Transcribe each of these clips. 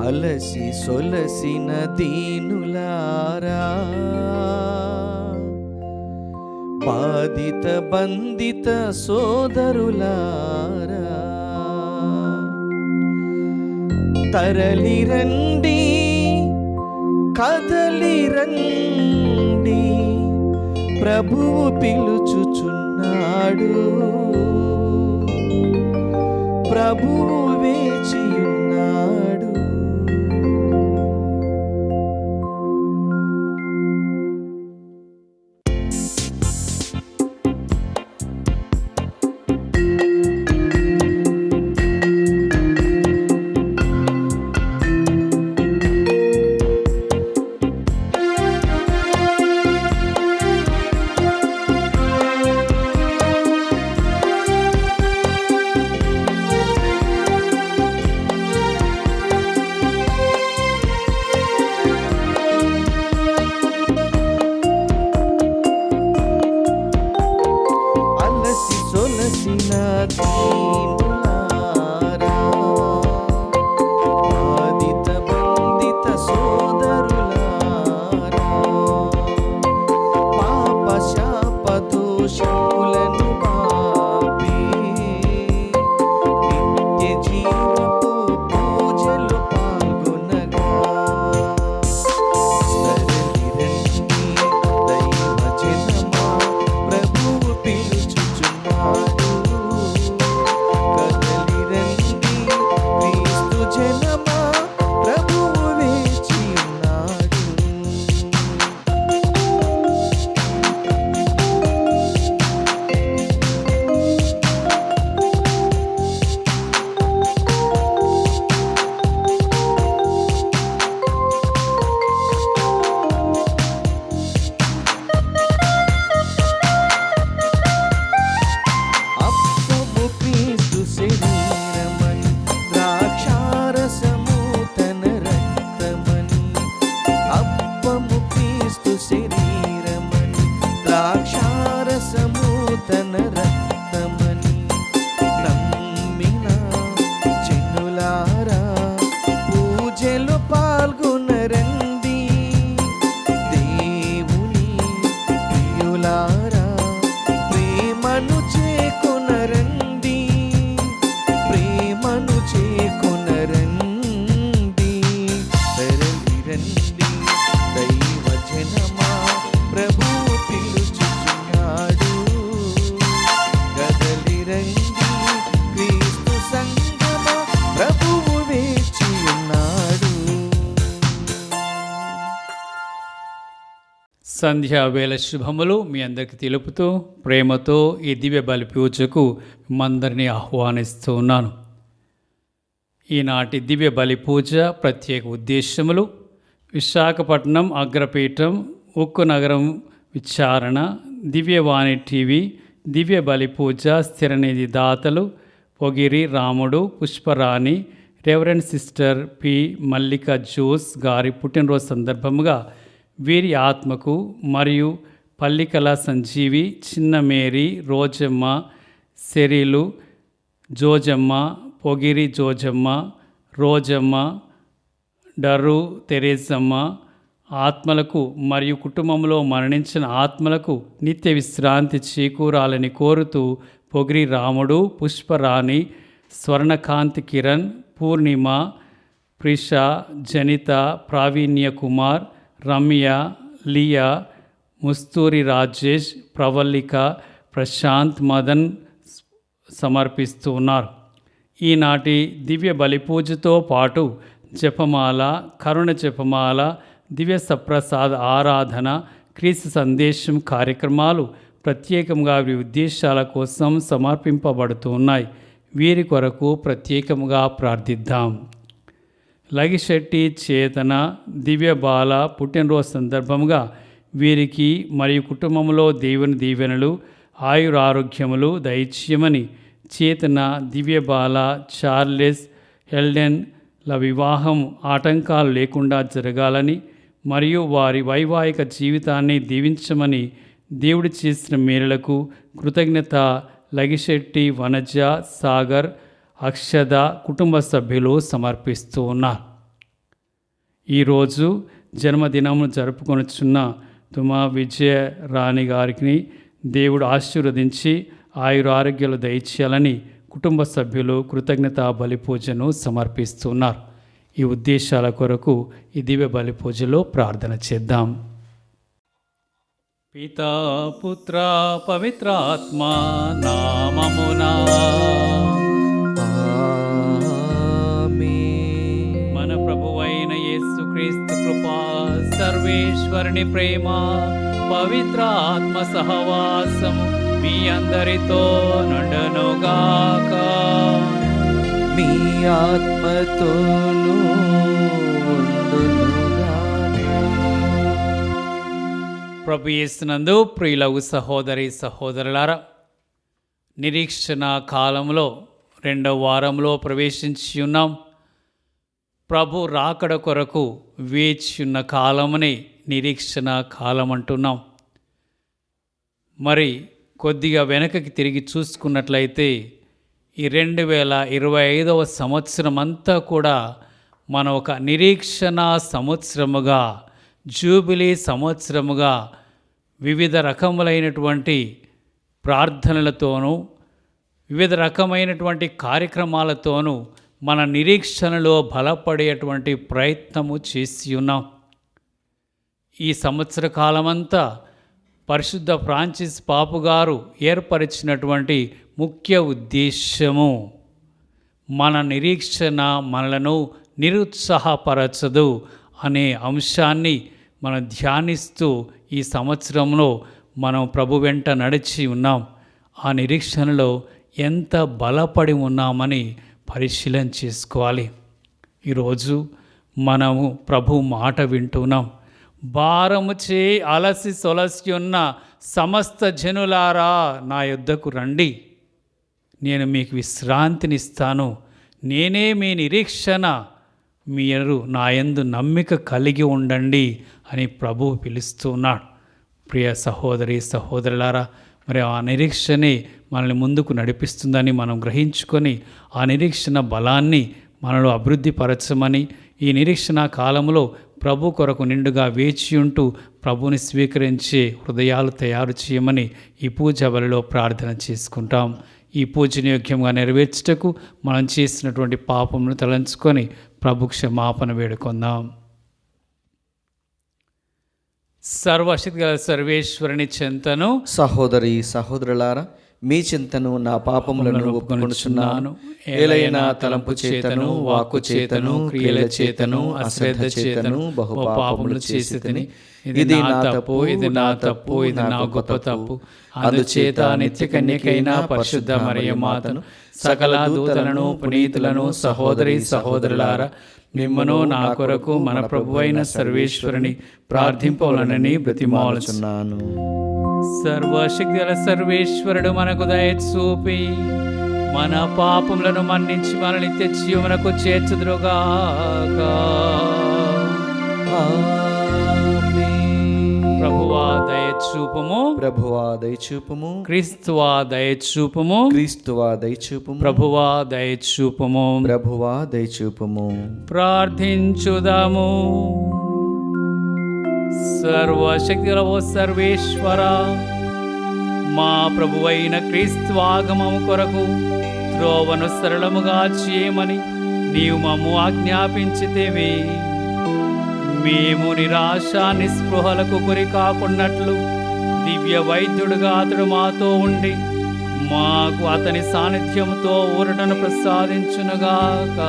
అలసి సొలసిన దీనులారా, బాధిత బంధిత సోదరులారా, తరలిరండి, కదలిరండి, ప్రభువు పిలుచుచున్నాడు, ప్రభువు వేచియున్నాడు. సొలసిన దీనులారా, బాధిత బంధిత సోదరులారా, పాప శాప దోషములను బాపి నిత్య జీవపు పూజలు పాల్గొనగా, తరలిరండి దైవ జనమా, ప్రభువు పిలుచుచున్నాడు, కదలిరండి క్రీస్తు జనమా, ప్రభువు వేచియున్నాడు. అప్పము క్రీస్తు శరీరమని, ద్రాక్షారసము తన రక్తమని, అప్పము క్రీస్తు శరీరమని, ద్రాక్షారసము తన రక్తమని, నమ్మిన జనులారా పూజలు పాల్గొనరండి, దేవుని ప్రియులారా ప్రేమను చేకొనరండి, ప్రేమను చేకొనరండి, తరలిరండి దైవ జనమా, ప్రభువు పిలుచుచున్నాడు, కదలిరండి క్రీస్తు సంగమా, ప్రభువు వేచియున్నాడు. సంధ్యావేళ శుభములు మీ అందరికీ తెలుపుతూ ప్రేమతో ఈ దివ్య బలి పూజకు మిమ్మందరినీ ఆహ్వానిస్తూ ఉన్నాను. ఈనాటి దివ్య బలి పూజ ప్రత్యేక ఉద్దేశములు: విశాఖపట్నం అగ్రపీఠం, ఉక్కు నగరం విచారణ, దివ్యవాణి టీవీ, దివ్య బలి పూజ స్థిరనిధి దాతలు పొగిరి రాముడు, పుష్పరాణి, రెవరెండ్ సిస్టర్ పి మల్లిక జోస్ గారి పుట్టినరోజు సందర్భముగా వీరి ఆత్మకు మరియు పల్లికల సంజీవి, చిన్న మేరీ, రోజమ్మ, సెరీలు, జోజమ్మ, పొగిరి జోజమ్మ, రోజమ్మ, డర్రు తెరేజమ్మ ఆత్మలకు మరియు కుటుంబంలో మరణించిన ఆత్మలకు నిత్య విశ్రాంతి చేకూరాలని కోరుతూ పొగిరి రాముడు, పుష్పరాణి, స్వర్ణకాంతి కిరణ్, పూర్ణిమ, ప్రిష, జనిత, ప్రావీణ్య కుమార్, రమ్య, లియా, ముస్తూరి రాజేష్, ప్రవల్లిక, ప్రశాంత్, మదన్ సమర్పిస్తూ ఉన్నారు. ఈనాటి దివ్య బలి పూజతో పాటు జపమాల, కరుణ జపమాల, దివ్య సప్రసాద ఆరాధన, క్రీస్తు సందేశం కార్యక్రమాలు ప్రత్యేకంగా వీరి ఉద్దేశాల కోసం సమర్పింపబడుతూ ఉన్నాయి. వీరి కొరకు ప్రత్యేకంగా ప్రార్థిద్దాం. లగిశెట్టి చేతన దివ్య బాల పుట్టినరోజు సందర్భంగా వీరికి మరియు కుటుంబంలో దేవుని దీవెనలు, ఆయురారోగ్యములు దయచేయమని, చేతన, దివ్య బాల, చార్లెస్, ఎల్డెన్ల వివాహం ఆటంకాలు లేకుండా జరగాలని మరియు వారి వైవాహిక జీవితాన్ని దీవించమని దేవుడు చేసిన మేలులకు కృతజ్ఞత లగిశెట్టి వనజ, సాగర్, అక్షద కుటుంబ సభ్యులు సమర్పిస్తూ ఉన్నారు. ఈరోజు జన్మదినమును జరుపుకొనుచున్న తుమా విజయ రాణి గారికి దేవుడు ఆశీర్వదించి ఆయురారోగ్యాలు దయచేయాలని కుటుంబ సభ్యులు కృతజ్ఞతా బలి పూజను సమర్పిస్తున్నారు. ఈ ఉద్దేశాల కొరకు ఈ దివ్య బలి పూజలో ప్రార్థన చేద్దాం. పితా పుత్ర పవిత్రాత్మ నామమునా మన ప్రభువైన యేసుక్రీస్తు కృపా, సర్వేశ్వరుని ప్రేమ, పవిత్ర ఆత్మ సహవాసము మీ అందరితో నుండునుగాక. మీ ఆత్మతోనూ ఉండునుగాక. ప్రభు యేసునందు ప్రియులగు సహోదరి సహోదరులారా, నిరీక్షణ కాలంలో 2వ వారంలో ప్రవేశించి ఉన్నాం. ప్రభు రాకడ కొరకు వేచి ఉన్న కాలమని నిరీక్షణ కాలం అంటున్నాం. మరి కొద్దిగా వెనకకి తిరిగి చూసుకున్నట్లయితే ఈ 2025వ సంవత్సరం అంతా కూడా మన ఒక నిరీక్షణ సంవత్సరముగా, జూబిలీ సంవత్సరముగా వివిధ రకములైనటువంటి ప్రార్థనలతోనూ వివిధ రకమైనటువంటి కార్యక్రమాలతోనూ మన నిరీక్షణలో బలపడేటువంటి ప్రయత్నము చేసి ఉన్నాం. ఈ సంవత్సర కాలమంతా పరిశుద్ధ ఫ్రాన్సిస్ పాపు గారు ఏర్పరిచినటువంటి ముఖ్య ఉద్దేశము మన నిరీక్షణ మనలను నిరుత్సాహపరచదు అనే అంశాన్ని మనం ధ్యానిస్తూ ఈ సంవత్సరంలో మనం ప్రభు వెంట నడిచి ఉన్నాం. ఆ నిరీక్షణలో ఎంత బలపడి ఉన్నామని పరిశీలన చేసుకోవాలి. ఈరోజు మనము ప్రభు మాట వింటున్నాం. భారము చే అలసి సొలసి ఉన్న సమస్త జనులారా నా యొద్దకు రండి, నేను మీకు విశ్రాంతినిస్తాను. నేనే మీ నిరీక్షణ, మీరు నా యందు నమ్మిక కలిగి ఉండండి అని ప్రభువు పిలుస్తున్నాడు. ప్రియ సహోదరి సహోదరులారా, మరి ఆ నిరీక్షనే మనల్ని ముందుకు నడిపిస్తుందని మనం గ్రహించుకొని ఆ నిరీక్షణ బలాన్ని మనలో అభివృద్ధి పరచమని, ఈ నిరీక్షణ కాలంలో ప్రభు కొరకు నిండుగా వేచి ఉంటూ ప్రభుని స్వీకరించే హృదయాలు తయారు చేయమని ఈ పూజ బలిలో ప్రార్థన చేసుకుంటాం. ఈ పూజను యోగ్యంగా నెరవేర్చుటకు మనం చేసినటువంటి పాపమును తలంచుకొని ప్రభు క్షమాపణ వేడుకుందాం. సర్వశక్తి గల సర్వేశ్వరుని చెంతను సహోదరి సహోదరులారా, మీ చింతను నా పాపములను ఒప్పుకొనుచున్నాను. ఏలైనా తలంపు చేతను, వాక్కు చేతను, క్రియల చేతను, అశ్రద్ధ చేతను బహు పాపములు చేసితిని. ఇది నా తప్పు, ఇది నా తప్పు, ఇది నా గొప్ప తప్పు. అందుచేత నిత్య కన్యకైన పరిశుద్ధ మరియ మాతను, సకల దూతలను, పునీతులను, సహోదరి సహోదరులారా, మిమ్మను నా కొరకు మన ప్రభువైన సర్వేశ్వరుని ప్రార్థింపవలనని బ్రతిమాలుచున్నాను. సర్వశక్తి గల సర్వేశ్వరుడు మనకు దయ చూపి మన పాపములను మన్నించి మన నిత్య జీవమునకు చేర్చుదురుగాక. ప్రభువా దయచూపము, ప్రభువా దయచూపము, క్రీస్తువా దయచూపము, క్రీస్తువా దయచూపము, ప్రభువా దయచూపము, ప్రభువా దయచూపము. ప్రార్థించుదాము. సర్వశక్తిగల ఓ సర్వేశ్వర, మా ప్రభువైన క్రీస్తు ఆగమము కొరకు త్రోవను సరళముగా చేయమని నీవు మమ్ము ఆజ్ఞాపించితివి. మేము నిరాశ నిస్పృహలకు గురి కాకున్నట్లు దివ్య వైద్యుడుగా అతడు మాతో ఉండి మాకు అతని సాన్నిధ్యంతో ఊరటను ప్రసాదించునుగాక.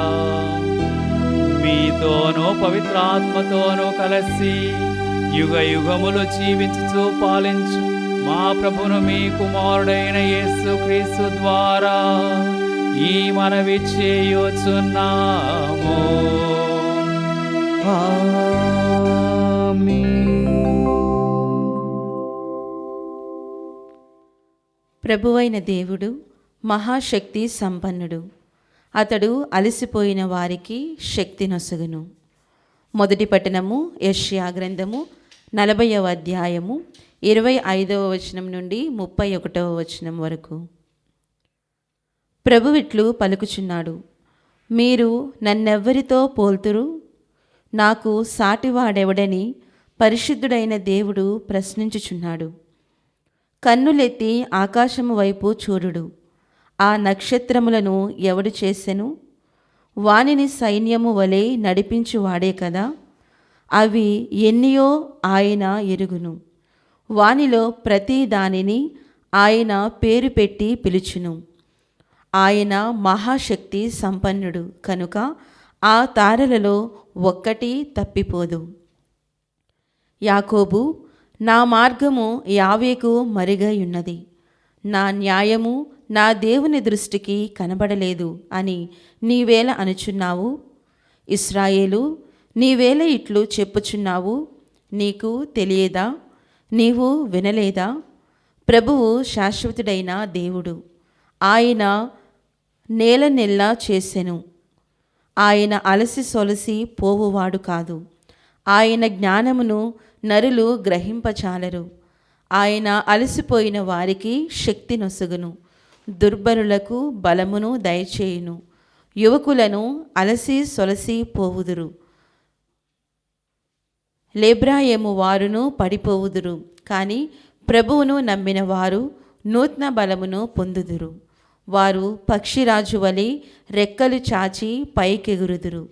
మీతోనూ పవిత్రాత్మతోనూ కలిసి యుగ యుగములు జీవించుచూ పాలించు మా ప్రభును మీ కుమారుడైన యేసుక్రీస్తు ద్వారా ఈ మనవి చేయుచున్నాము. ప్రభువైన దేవుడు మహాశక్తి సంపన్నుడు. అతడు అలసిపోయిన వారికి శక్తి నొసగును. మొదటి పట్టణము యెషయా గ్రంథము 40వ అధ్యాయము 25వ వచనం నుండి 31వ వచనం వరకు. ప్రభువిట్లు పలుకుచున్నాడు, మీరు నన్నెవ్వరితో పోల్తురు? నాకు సాటివాడెవడని పరిశుద్ధుడైన దేవుడు ప్రశ్నించుచున్నాడు. కన్నులెత్తి ఆకాశము వైపు చూడుడు. ఆ నక్షత్రములను ఎవడు చేసెను? వానిని సైన్యము వలె నడిపించువాడే కదా. అవి ఎన్నియో ఆయన ఎరుగును. వానిలో ప్రతి దానిని ఆయన పేరు పెట్టి పిలుచును. ఆయన మహాశక్తి సంపన్నుడు కనుక ఆ తారలలో ఒక్కటి తప్పిపోదు. యాకోబు, నా మార్గము యావేకు మరుగైయున్నది, నా న్యాయము నా దేవుని దృష్టికి కనబడలేదు అని నీవేళ అనుచున్నావు? ఇశ్రాయేలు, నీవేళ ఇట్లు చెప్పుచున్నావు? నీకు తెలియదా? నీవు వినలేదా? ప్రభువు శాశ్వతుడైన దేవుడు. ఆయన నేలనెల్లా చేసెను. ఆయన అలసి సొలసి పోవువాడు కాదు. ఆయన జ్ఞానమును నరులు గ్రహింపచాలరు. ఆయన అలసిపోయిన వారికి శక్తి నొసగును, దుర్బలులకు బలమును దయచేయును. యువకులను అలసి సొలసి పోవుదురు, లేబ్రాయము వారును పడిపోవుదురు. కానీ ప్రభువును నమ్మిన వారు నూతన బలమును పొందుదురు. వారు పక్షిరాజు వలె రెక్కలు చాచి పైకెగురుదురు.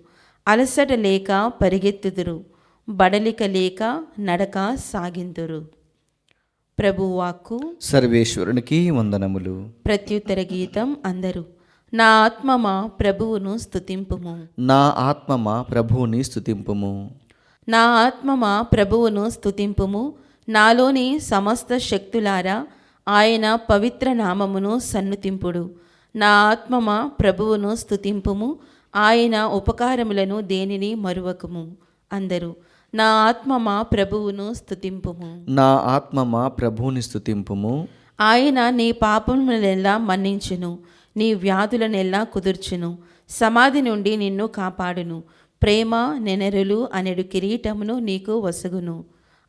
అలసట లేక పరిగెత్తుదురు, బడలిక లేక నడక సాగిందురు. ప్రభువాక్కు. సర్వేశ్వరునికి వందనములు. ప్రత్యుత్తర గీతం అందరూ. నా ఆత్మమా ప్రభువును స్తుతింపుము. నా ఆత్మమా ప్రభువుని స్తుతింపుము. నా ఆత్మమా ప్రభువును స్తుతింపుము. నాలోని సమస్త శక్తులారా ఆయన పవిత్ర నామమును సన్నుతింపుడు. నా ఆత్మమా ప్రభువును స్తుతింపుము. ఆయన ఉపకారములను దేనిని మరువకుము. అందరూ. నా ఆత్మమా ప్రభువును స్తుతింపుము. నా ఆత్మమా ప్రభువుని స్తుతింపుము. ఆయన నీ పాపములనెల్లా మన్నించును, నీ వ్యాధులనెల్లా కుదుర్చును, సమాధి నుండి నిన్ను కాపాడును, ప్రేమ నెనరులు అనెడు కిరీటమును నీకు వసగును.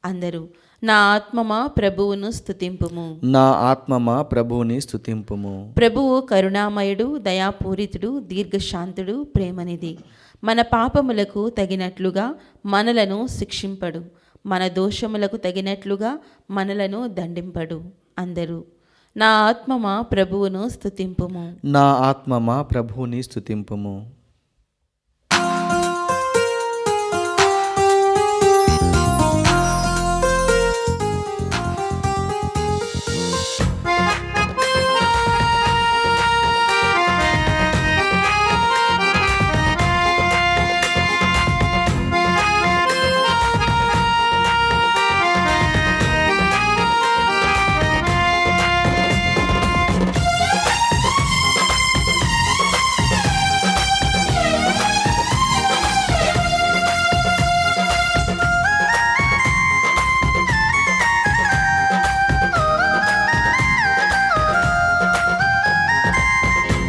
అందరూ. నా ఆత్మమా ప్రభువును స్తుతింపుము. నా ఆత్మమా ప్రభువుని స్తుతింపుము. ప్రభువు కరుణామయుడు, దయాపూరితుడు, దీర్ఘశాంతుడు, ప్రేమనిధి. మన పాపములకు తగినట్లుగా మనలను శిక్షింపడు, మన దోషములకు తగినట్లుగా మనలను దండింపడు. అందరూ. నా ఆత్మమా ప్రభువును స్తుతింపుము. నా ఆత్మమా ప్రభువుని స్తుతింపుము.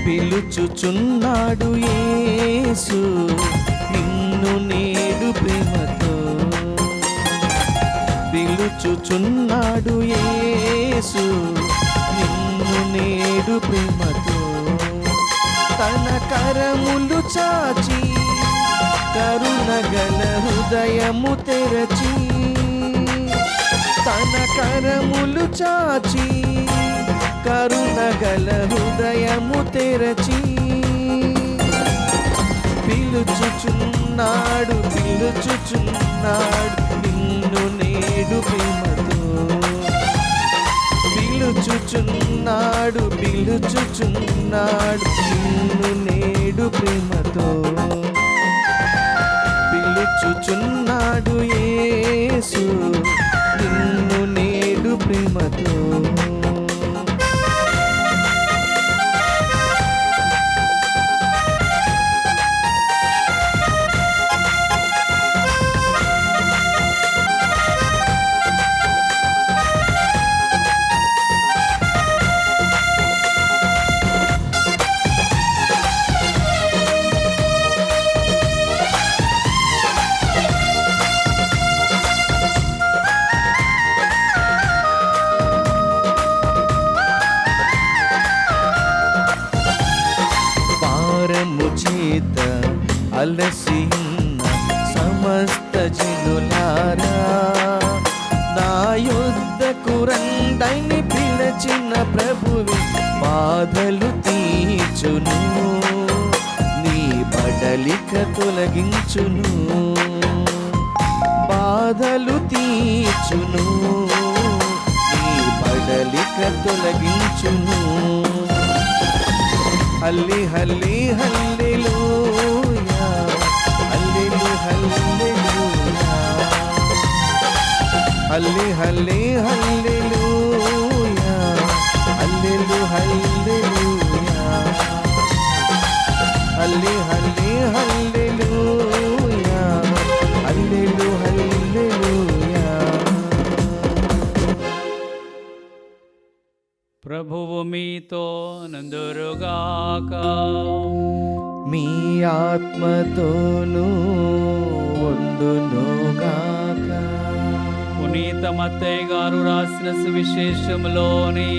పిలుచుచున్నాడు యేసు నిన్ను నేడు ప్రేమతో. పిలుచుచున్నాడు యేసు నిన్ను నేడు ప్రేమతో. తన కరములు చాచి కరుణగల హృదయము తెరచి, తన కరములు చాచి కరుణగల హృదయము తెరచి, పిలుచుచున్నాడు పిలుచుచున్నాడు నిన్ను నేడు ప్రేమతో. పిలుచుచున్నాడు పిలుచుచున్నాడు నిన్ను నేడు ప్రేమతో. పిలుచుచున్నాడు యేసు నిన్ను నేడు ప్రేమతో. సమస్త జనులారా నా యుద్ధకు రండని పిలచిన ప్రభువే బాధలు తీర్చును, నీ బడలిక తొలగించును, బాధలు తీర్చును, నీ బడలిక తొలగించును. హల్లి హల్లి హల్లెలూయా, హల్లెలూ హల్లెలూయా, హల్లి హల్లి హల్లెలూయా, హల్లెలూ హల్లెలూయా, హల్లి హల్లి హల్లెలూయా, హల్లెలూ హల్లెలూయా. ప్రభువు మీతో నందురుగాక. మీ ఆత్మతోనూ ఉండునుగాక. పునీత మత్తయి గారు రాసిన సువిశేషములోని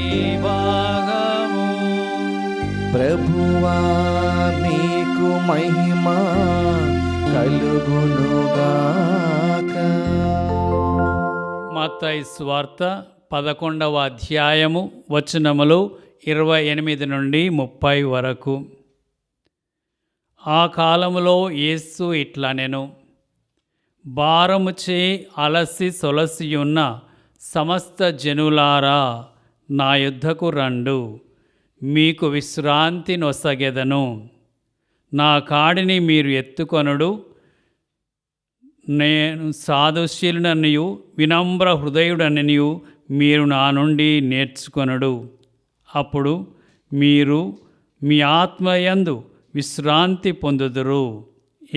భాగము. ప్రభువా మీకు మహిమ కలుగునుగాక. మత్తయి సువార్త 11వ అధ్యాయము వచనములు 28 నుండి 30 వరకు. ఆ కాలములో యేసు ఇట్లనెను, భారముచే అలసి సొలసియున్న సమస్త జనులారా నా యుద్ధకు రండు, మీకు విశ్రాంతి నొసగెదను. నా కాడిని మీరు ఎత్తుకొనుడు, నేను సాధుశీలుడనియు వినమ్ర హృదయుడనియు మీరు నా నుండి నేర్చుకొనుడు. అప్పుడు మీరు మీ ఆత్మయందు విశ్రాంతి పొందుదురు.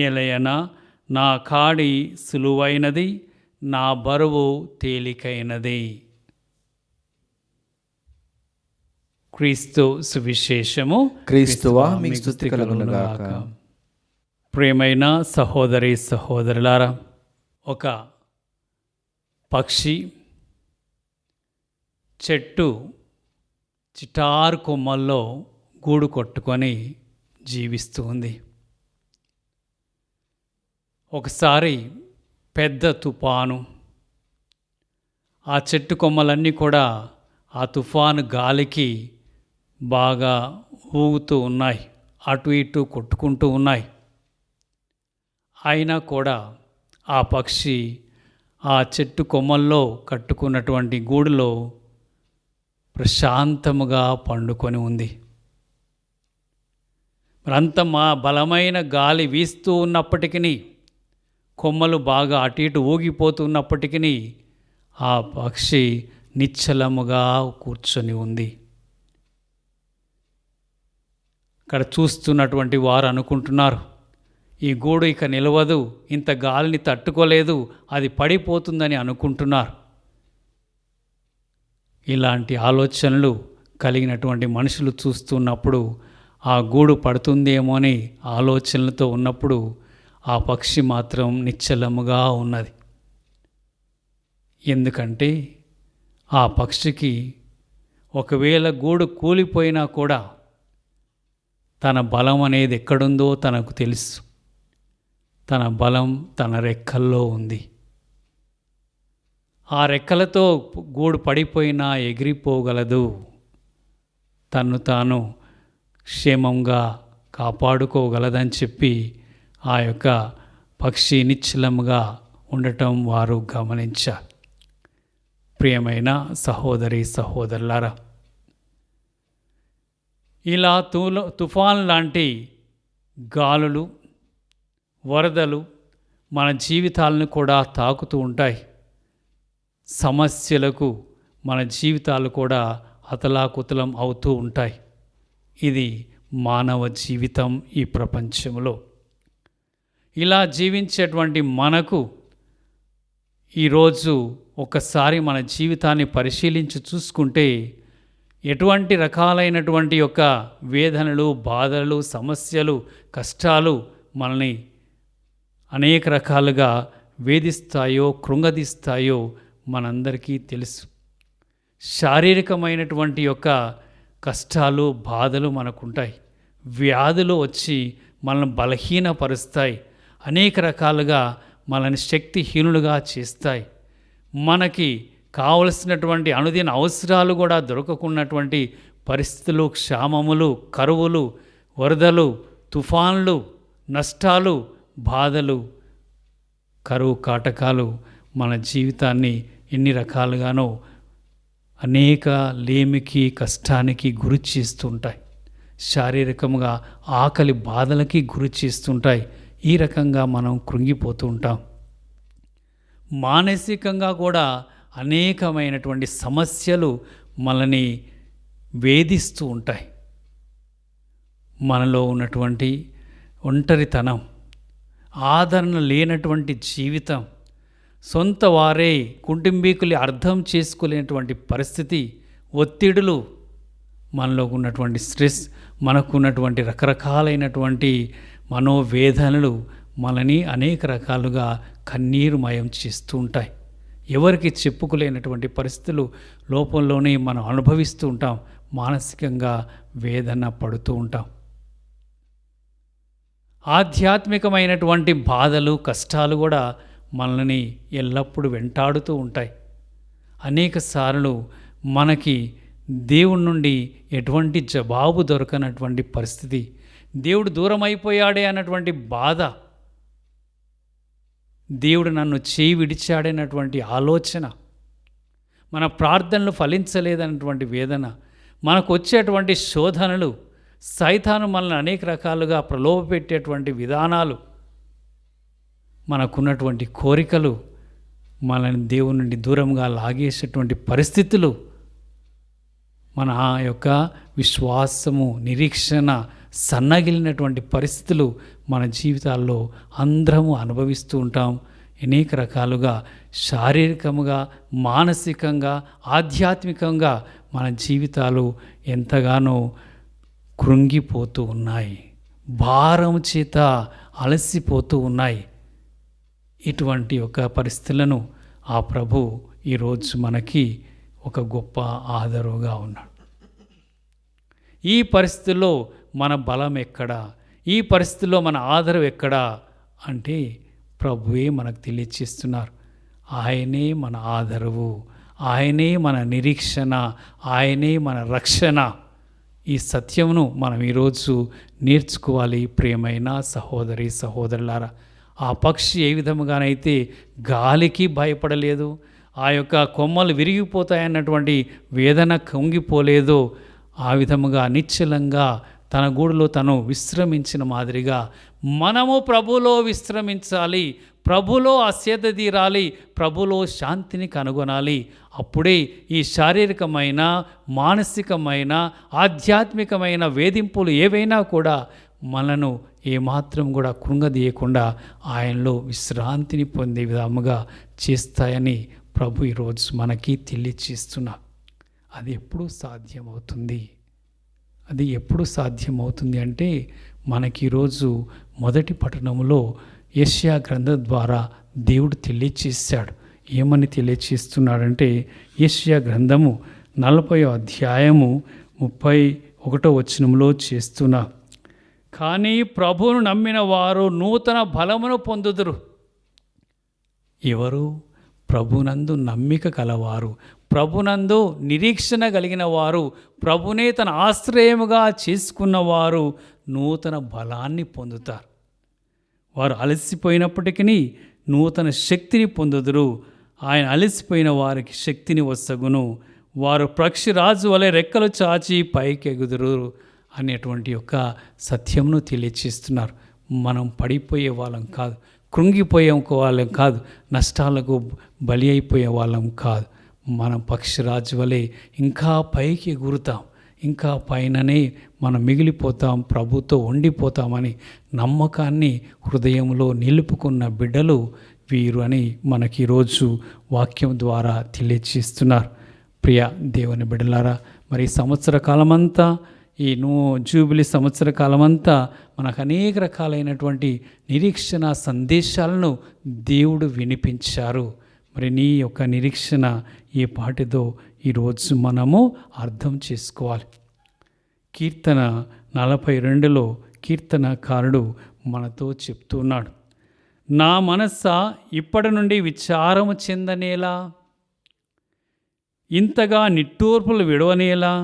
ఎలయనా నా కాడి సులువైనది, నా బరువు తేలికైనది. క్రీస్తు సువిశేషము. క్రీస్తువా మీకు స్తుతి కలుగునుగాక. ప్రియమైన సహోదరి సహోదరులారా, ఒక పక్షి చెట్టు చిటారు కొమ్మల్లో గూడు కొట్టుకొని జీవిస్తూ ఉంది. ఒకసారి పెద్ద తుఫాను, ఆ చెట్టు కొమ్మలన్నీ కూడా ఆ తుఫాను గాలికి బాగా ఊగుతూ ఉన్నాయి, అటు ఇటు కొట్టుకుంటూ ఉన్నాయి. అయినా కూడా ఆ పక్షి ఆ చెట్టు కొమ్మల్లో కట్టుకున్నటువంటి గూడులో ప్రశాంతముగా పండుకొని ఉంది. మరంత బలమైన గాలి వీస్తూ ఉన్నప్పటికీ, కొమ్మలు బాగా అటు ఇటు ఊగిపోతున్నప్పటికీ ఆ పక్షి నిశ్చలముగా కూర్చొని ఉంది. అక్కడ చూస్తున్నటువంటి వారు అనుకుంటున్నారు, ఈ గూడు ఇక నిలవదు, ఇంత గాలిని తట్టుకోలేదు, అది పడిపోతుందని అనుకుంటున్నారు. ఇలాంటి ఆలోచనలు కలిగినటువంటి మనుషులు చూస్తున్నప్పుడు, ఆ గూడు పడుతుందేమో అని ఆలోచనలతో ఉన్నప్పుడు ఆ పక్షి మాత్రం నిశ్చలముగా ఉన్నది. ఎందుకంటే ఆ పక్షికి ఒకవేళ గూడు కూలిపోయినా కూడా తన బలం అనేది ఎక్కడుందో తనకు తెలుసు. తన బలం తన రెక్కల్లో ఉంది. ఆ రెక్కలతో గూడు పడిపోయినా ఎగిరిపోగలదు, తన్ను తాను క్షేమంగా కాపాడుకోగలదని చెప్పి ఆ యొక్క పక్షి నిశ్చలముగా ఉండటం వారు గమనించారు. ప్రియమైన సహోదరి సహోదరులారా, ఇలా తుఫాన్ లాంటి గాలులు, వరదలు మన జీవితాలను కూడా తాకుతూ ఉంటాయి. సమస్యలకు మన జీవితాలు కూడా అతలాకుతలం అవుతూ ఉంటాయి. ఇది మానవ జీవితం ఈ ప్రపంచంలో. ఇలా జీవించేటువంటి మనకు ఈరోజు ఒకసారి మన జీవితాన్ని పరిశీలించి చూసుకుంటే ఎటువంటి రకాలైనటువంటి యొక్క వేదనలు, బాధలు, సమస్యలు, కష్టాలు మనల్ని అనేక రకాలుగా వేధిస్తాయో, కృంగదీస్తాయో మనందరికీ తెలుసు. శారీరకమైనటువంటి యొక్క కష్టాలు, బాధలు మనకుంటాయి. వ్యాధులు వచ్చి మనల్ని బలహీనపరుస్తాయి. అనేక రకాలుగా మనల్ని శక్తిహీనులుగా చేస్తాయి. మనకి కావలసినటువంటి అనుదిన అవసరాలు కూడా దొరకకున్నటువంటి పరిస్థితులు, క్షామములు, కరువులు, వరదలు, తుఫాన్లు, నష్టాలు, బాధలు, కరువు కాటకాలు మన జీవితాన్ని ఎన్ని రకాలుగానో అనేక లేమికి, కష్టానికి గురి చేస్తుంటాయి. శారీరకంగా ఆకలి బాధలకి గురి చేస్తుంటాయి. ఈ రకంగా మనం కృంగిపోతూ ఉంటాం. మానసికంగా కూడా అనేకమైనటువంటి సమస్యలు మనల్ని వేధిస్తూ ఉంటాయి. మనలో ఉన్నటువంటి ఒంటరితనం, ఆదరణ లేనటువంటి జీవితం, సొంత వారే కుటుంబీకులు అర్థం చేసుకోలేనటువంటి పరిస్థితి, ఒత్తిడులు, మనలో ఉన్నటువంటి స్ట్రెస్, మనకు ఉన్నటువంటి రకరకాలైనటువంటి మనోవేదనలు మనని అనేక రకాలుగా కన్నీరుమయం చేస్తూ ఉంటాయి. ఎవరికి చెప్పుకోలేనటువంటి పరిస్థితులు లోపంలోనే మనం అనుభవిస్తూ ఉంటాం. మానసికంగా వేదన పడుతూ ఉంటాం. ఆధ్యాత్మికమైనటువంటి బాధలు, కష్టాలు కూడా మనల్ని ఎల్లప్పుడూ వెంటాడుతూ ఉంటాయి. అనేక సార్లు మనకి దేవుడి నుండి ఎటువంటి జవాబు దొరకనటువంటి పరిస్థితి, దేవుడు దూరం అయిపోయాడే అన్నటువంటి బాధ, దేవుడు నన్ను చేయి విడిచాడేనటువంటి ఆలోచన, మన ప్రార్థనలు ఫలించలేదన్నటువంటి వేదన, మనకు వచ్చేటువంటి శోధనలు, సైతాను మనల్ని అనేక రకాలుగా ప్రలోభపెట్టేటువంటి విధానాలు, మనకున్నటువంటి కోరికలు, మనల్ని దేవుని నుండి దూరంగా లాగేసేటువంటి పరిస్థితులు, మన యొక్క విశ్వాసము, నిరీక్షణ సన్నగిలినటువంటి పరిస్థితులు మన జీవితాల్లో అందరము అనుభవిస్తూ ఉంటాం. అనేక రకాలుగా శారీరకంగా, మానసికంగా, ఆధ్యాత్మికంగా మన జీవితాలు ఎంతగానో కృంగిపోతూ ఉన్నాయి, భారం చేత అలసిపోతూ ఉన్నాయి. ఇటువంటి ఒక పరిస్థితులను ఆ ప్రభు ఈరోజు మనకి ఒక గొప్ప ఆదరుగా ఉన్నాడు. ఈ పరిస్థితుల్లో మన బలం ఎక్కడా, ఈ పరిస్థితుల్లో మన ఆదరం ఎక్కడా అంటే ప్రభువే మనకు తెలియచేస్తున్నారు. ఆయనే మన ఆదరువు, ఆయనే మన నిరీక్షణ, ఆయనే మన రక్షణ. ఈ సత్యమును మనం ఈరోజు నేర్చుకోవాలి. ప్రియమైన సహోదరి సహోదరులారా, ఆ పక్షి ఏ విధముగానైతే గాలికి భయపడలేదు, ఆ యొక్క కొమ్మలు విరిగిపోతాయన్నటువంటి వేదన కుంగిపోలేదో, ఆ విధముగా నిశ్చలంగా తన గూడులో తను విశ్రమించిన మాదిరిగా మనము ప్రభులో విశ్రమించాలి, ప్రభులో అసేద తీరాలి, ప్రభులో శాంతిని కనుగొనాలి. అప్పుడే ఈ శారీరకమైన, మానసికమైన, ఆధ్యాత్మికమైన వేధింపులు ఏవైనా కూడా మనను ఏమాత్రం కూడా కృంగదీయకుండా ఆయనలో విశ్రాంతిని పొందే విధముగా చేస్తాయని ప్రభు ఈరోజు మనకి తెలియచేస్తున్నా. అది ఎప్పుడు సాధ్యమవుతుంది? అది ఎప్పుడు సాధ్యమవుతుంది అంటే మనకి ఈరోజు మొదటి పట్టణంలో యెషయా గ్రంథం ద్వారా దేవుడు తెలియచేశాడు. ఏమని తెలియచేస్తున్నాడంటే, యెషయా గ్రంథము 40వ అధ్యాయము 31వ వచనంలో చేస్తున్నా, కానీ ప్రభువును నమ్మిన వారు నూతన బలమును పొందుదురు. ఎవరు? ప్రభునందు నమ్మిక కలవారు, ప్రభునందు నిరీక్షణ కలిగిన వారు, ప్రభునే తన ఆశ్రయముగా చేసుకున్నవారు నూతన బలాన్ని పొందుతారు. వారు అలసిపోయినప్పటికీ నూతన శక్తిని పొందుదురు. ఆయన అలసిపోయిన వారికి శక్తిని వసగును. వారు పక్షిరాజు వలె రెక్కలు చాచి పైకెగుదురు అనేటువంటి యొక్క సత్యమును తెలియచేస్తున్నారు. మనం పడిపోయే వాళ్ళం కాదు, కృంగిపోయే వాళ్ళం కాదు, నష్టాలకు బలి అయిపోయే వాళ్ళం కాదు. మనం పక్షిరాజు వలె ఇంకా పైకి ఎగురుతాం, ఇంకా పైననే మనం మిగిలిపోతాం, ప్రభుతో ఉండిపోతామని నమ్మకాన్ని హృదయంలో నిలుపుకున్న బిడ్డలు వీరు అని మనకి ఈరోజు వాక్యం ద్వారా తెలియచేస్తున్నారు. ప్రియ దేవుని బిడ్డలారా, మరి సంవత్సర కాలమంతా, ఈ జూబిలీ సంవత్సర కాలమంతా మనకు అనేక రకాలైనటువంటి నిరీక్షణ సందేశాలను దేవుడు వినిపించారు. మరి నీ యొక్క నిరీక్షణ ఏ పాటిదో ఈరోజు మనము అర్థం చేసుకోవాలి. కీర్తన 42లో కీర్తనకారుడు మనతో చెప్తున్నాడు, నా మనస్సా ఇప్పటి నుండి విచారము చెందనేలా, ఇంతగా నిట్టూర్పులు విడవనేలా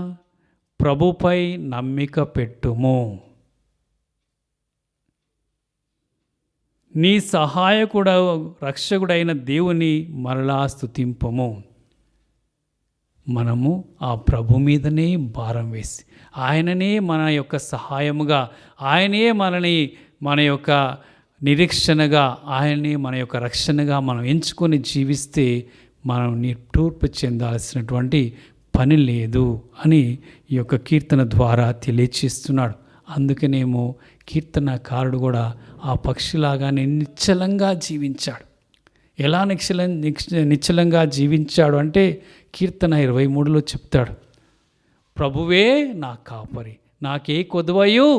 ప్రభుపై నమ్మిక పెట్టుము. నీ సహాయకుడు రక్షకుడైన దేవుని మరలా స్తుతింపము. మనము ఆ ప్రభు మీదనే భారం వేసి, ఆయననే మన యొక్క సహాయముగా, ఆయనే మన యొక్క నిరీక్షణగా, ఆయనే మన యొక్క రక్షణగా మనం ఎంచుకొని జీవిస్తే మనం నిట్టూర్పు చెందాల్సినటువంటి పని లేదు అని ఈ యొక్క కీర్తన ద్వారా తెలియచేస్తున్నాడు. అందుకనేమో కీర్తనకారుడు కూడా ఆ పక్షిలాగానే నిశ్చలంగా జీవించాడు. ఎలా నిశ్చలంగా జీవించాడు అంటే కీర్తన 23లో చెప్తాడు, ప్రభువే నా కాపరి, నాకే కొదువయు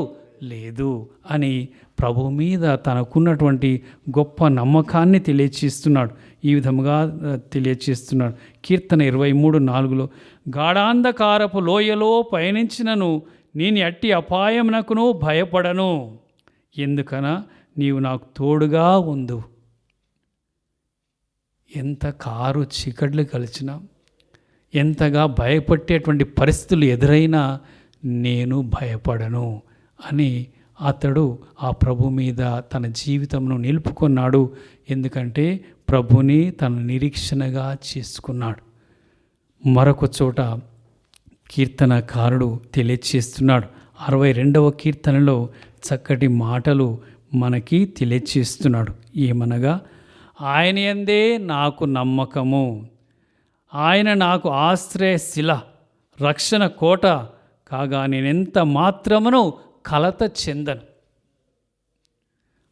లేదు అని ప్రభు మీద తనకున్నటువంటి గొప్ప నమ్మకాన్ని తెలియచేస్తున్నాడు. ఈ విధముగా తెలియచేస్తున్నాడు. కీర్తన 23:4లో, గాఢాంధకారపు లోయలో పయనించినను నేను ఎట్టి అపాయమునకును భయపడను, ఎందుకనా నీవు నాకు తోడుగా ఉండు. ఎంత కారు చీకట్లు కలిసినా, ఎంతగా భయపట్టేటువంటి పరిస్థితులు ఎదురైనా నేను భయపడను అని అతడు ఆ ప్రభు మీద తన జీవితంను నిలుపుకున్నాడు. ఎందుకంటే ప్రభుని తన నిరీక్షణగా చేసుకున్నాడు. మరొక చోట కీర్తనకారుడు తెలియచేస్తున్నాడు. 62వ కీర్తనలో చక్కటి మాటలు మనకి తెలియచేస్తున్నాడు. ఏమనగా, ఆయన యందే నాకు నమ్మకము, ఆయన నాకు ఆశ్రయశిల, రక్షణ కోట కాగా నేనెంత మాత్రమును కలత చెందను.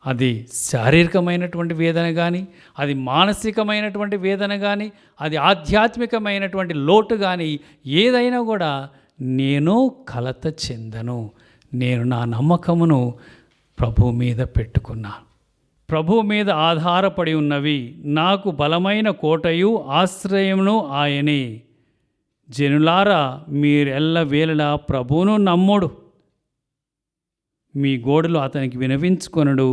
అది శారీరకమైనటువంటి వేదన కానీ, అది మానసికమైనటువంటి వేదన కానీ, అది ఆధ్యాత్మికమైనటువంటి లోటు కానీ, ఏదైనా కూడా నేను కలత చెందను. నేను నా నమ్మకమును ప్రభు మీద పెట్టుకున్నాను. ప్రభు మీద ఆధారపడి ఉన్నవి నాకు బలమైన కోటయు ఆశ్రయమును ఆయనే. జనులారా, మీరెల్లవేళలా ప్రభువును నమ్ముడు, మీ గోడలు అతనికి వినవించుకొనుడు,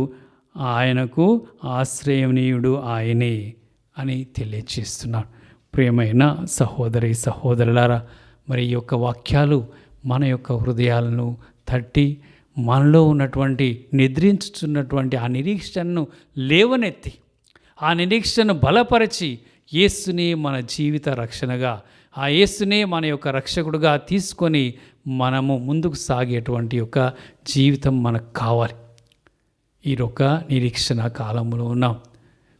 ఆయనకు ఆశ్రయనీయుడు ఆయనే అని తెలియచేస్తున్నాడు. ప్రియమైన సహోదరి సహోదరులారా, మరి ఈ యొక్క వాక్యాలు మన యొక్క హృదయాలను తట్టి మనలో ఉన్నటువంటి నిద్రించుతున్నటువంటి ఆ నిరీక్షణను లేవనెత్తి, ఆ నిరీక్షణను బలపరిచి, యేసునే మన జీవిత రక్షణగా, ఆ యేసునే మన యొక్క రక్షకుడుగా తీసుకొని మనము ముందుకు సాగేటువంటి యొక్క జీవితం మనకు కావాలి. ఈ యొక్క నిరీక్షణ కాలంలో ఉన్నాం.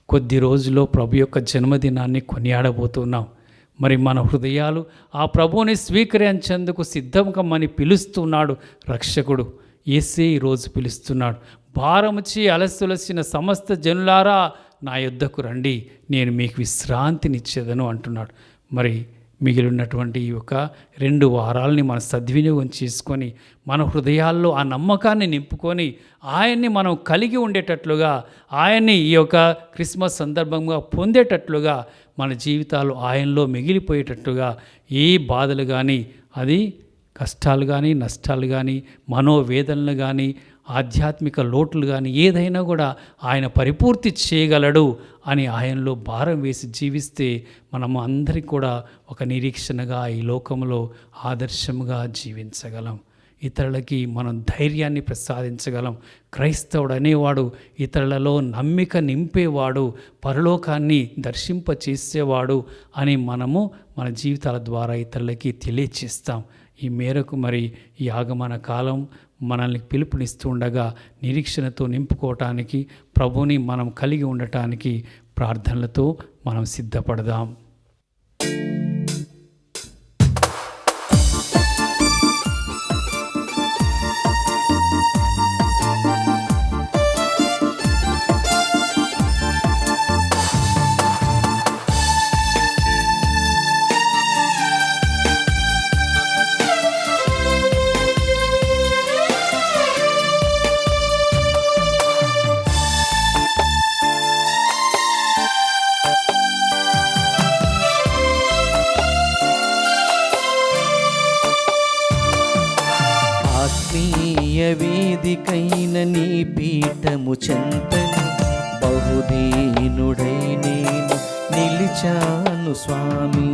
కొద్ది రోజుల్లో ప్రభు యొక్క జన్మదినాన్ని కొనియాడబోతున్నాం. మరి మన హృదయాలు ఆ ప్రభువుని స్వీకరించేందుకు సిద్ధంకమ్మని పిలుస్తున్నాడు రక్షకుడు. యేసే ఈరోజు పిలుస్తున్నాడు. భారముచి అలసిలసిన సమస్త జనులారా నా యొద్దకు రండి, నేను మీకు విశ్రాంతినిచ్చేదను అంటున్నాడు. మరి మిగిలినటువంటి ఈ యొక్క 2 వారాలని మనం సద్వినియోగం చేసుకొని మన హృదయాల్లో ఆ నమ్మకాన్ని నింపుకొని ఆయన్ని మనం కలిగి ఉండేటట్లుగా, ఆయన్ని ఈ యొక్క క్రిస్మస్ సందర్భంగా పొందేటట్లుగా మన జీవితాలు ఆయనలో మిగిలిపోయేటట్లుగా, ఏ బాధలు కానీ, అది కష్టాలు కానీ, నష్టాలు కానీ, మనోవేదనలు కానీ, ఆధ్యాత్మిక లోట్లు కానీ, ఏదైనా కూడా ఆయన పరిపూర్తి చేయగలడు అని ఆయనలో భారం వేసి జీవిస్తే మనము అందరికీ కూడా ఒక నిరీక్షణగా ఈ లోకంలో ఆదర్శముగా జీవించగలం. ఇతరులకి మనం ధైర్యాన్ని ప్రసాదించగలం. క్రైస్తవుడు అనేవాడు ఇతరులలో నమ్మిక నింపేవాడు, పరలోకాన్ని దర్శింపచేసేవాడు అని మనము మన జీవితాల ద్వారా ఇతరులకి తెలియచేస్తాం. ఈ మేరకు మరి ఈ ఆగమన కాలం మనల్ని పిలుపునిస్తూ ఉండగా నిరీక్షణతో నింపుకోవటానికి, ప్రభుని మనం కలిగి ఉండటానికి ప్రార్థనలతో మనం సిద్ధపడదాం. బహుదీనుడై నేను నిలిచాను స్వామి.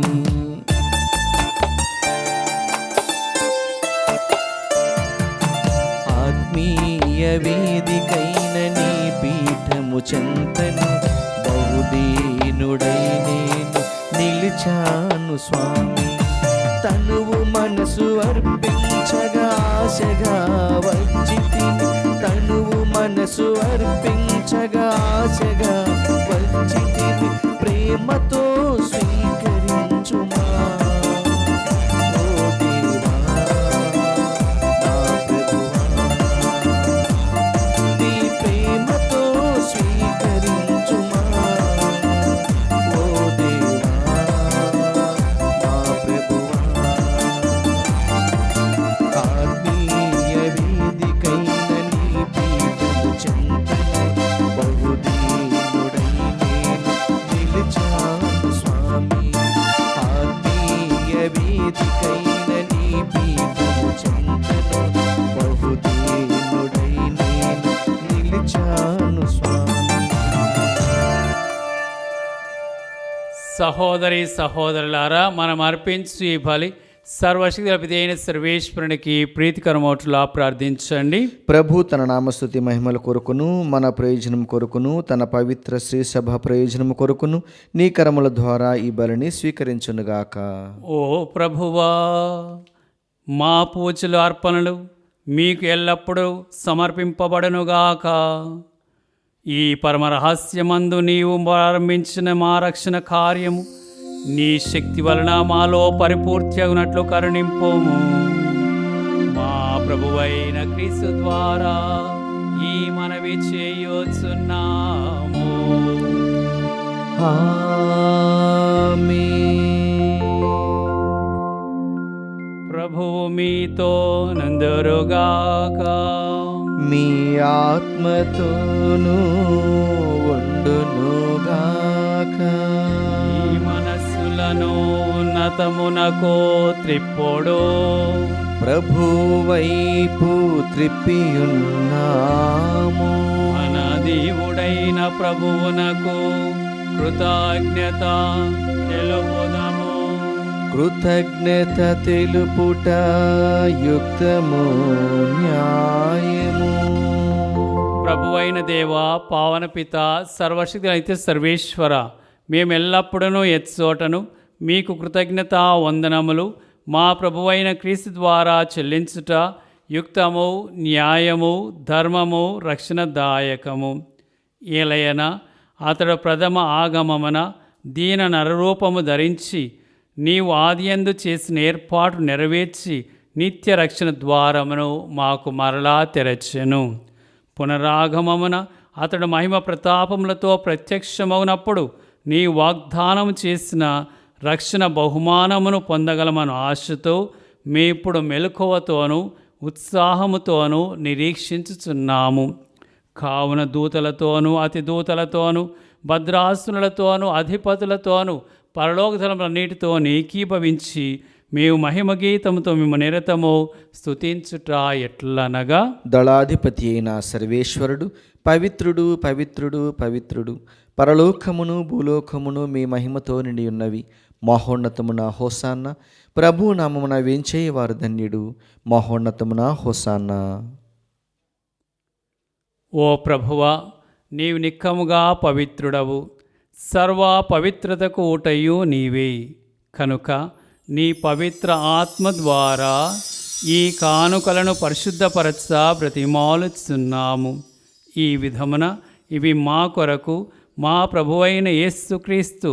ఆత్మీయ వేదికైన నీ పీఠము చెంతను బహుదీనుడై నేను నిలిచాను స్వామి. తనువు మనసు అర్పించగా ఆశగా వచ్చితిని, తనువు మనసు అర్పించగా ఆశగా వచ్చితిని, ప్రేమతో స్వీకరించుమా ఓ దేవా నా ప్రభువా. నీ ప్రేమతో స్వీకరించుమా ఓ దేవా నా ప్రభువా. ఆత్మీయ వేదికైన నీ పీఠము చెంతను బహుదీనుడై నేను నిలిచాను స్వామి. ఆత్మీయ వేదికైన నీ పీఠము చెంతను బహుదీనుడై నేను నిలిచాను స్వామి. సహోదరి సహోదరులారా, మనం అర్పించు ఈ బలి సర్వశక్తి పిత అయిన సర్వేశ్వరునికి ప్రీతికరమౌట్లా ప్రార్థించండి. ప్రభు తన నామస్తుతి మహిమల కొరకును మన ప్రయోజనం కొరకును తన పవిత్ర శ్రీ సభ ప్రయోజనం కొరకును నీ కరముల ద్వారా ఈ బలిని స్వీకరించునుగాక. ఓ ప్రభువా, మా పూజలు అర్పణలు మీకు ఎల్లప్పుడూ సమర్పింపబడనుగాక. ఈ పరమ రహస్యమందు నీవు ప్రారంభించిన మా రక్షణ కార్యము నీ శక్తి వలన మాలో పరిపూర్తి అగునట్లు కరుణింపుము. మా ప్రభువైన క్రీస్తు ద్వారా ఈ మనవి చేయుచున్నాము. ఆమేన్. ప్రభువు మీతో నందరుగాక. మీ ఆత్మతోనూ ఉండునుగాక. ఈ మనస్సులను ఉన్నతమునకు త్రిప్పుడు ప్రభు వైపు త్రిప్పియున్నాము. మన దేవుడైన ప్రభువునకు కృతజ్ఞత తెలుపుదాము. కృతజ్ఞత తెలుపుట యుక్తము న్యాయము. ప్రభువైన దేవా, పావన పిత, సర్వశక్తి అయితే సర్వేశ్వర, మేమెల్లప్పుడూ ఎచ్చోటను మీకు కృతజ్ఞత వందనములు మా ప్రభువైన క్రీస్తు ద్వారా చెల్లించుట యుక్తము న్యాయము ధర్మము రక్షణదాయకము. ఏలయన అతడు ప్రథమ ఆగమమున దీన నరరూపము ధరించి నీవు ఆదియందు చేసిన ఏర్పాటు నెరవేర్చి నిత్య రక్షణ ద్వారమును మాకు మరలా తెరచెను. పునరాగమమున అతడు మహిమ ప్రతాపములతో ప్రత్యక్షమవునప్పుడు నీ వాగ్దానం చేసిన రక్షణ బహుమానమును పొందగలమను ఆశతో మేప్పుడు మెలకువతోనూ ఉత్సాహముతోనూ నిరీక్షించుచున్నాము. కావున దూతలతోనూ అతి దూతలతోనూ భద్రాసునులతోనూ అధిపతులతోనూ పరలోకధనములన్నిటితో ఏకీభవించి మేము మహిమ గీతముతో మేము నిరతము స్తుతించుట ఎట్లనగా, దళాధిపతి అయిన సర్వేశ్వరుడు పవిత్రుడు పవిత్రుడు పవిత్రుడు, పరలోకమును భూలోకమును మీ మహిమతో నిండి ఉన్నవి. మహోన్నతమున హోసాన్న. ప్రభు నామమున వేంచేయవారు ధన్యుడు. మహోన్నతమున హోసాన్న. ఓ ప్రభువా, నీవు నిక్కముగా పవిత్రుడవు, సర్వ పవిత్రతకు ఊటయు నీవే. కనుక నీ పవిత్ర ఆత్మ ద్వారా ఈ కానుకలను పరిశుద్ధపరచ బ్రతిమాలుచున్నాము. ఈ విధమున ఇవి మా కొరకు మా ప్రభువైన యేసుక్రీస్తు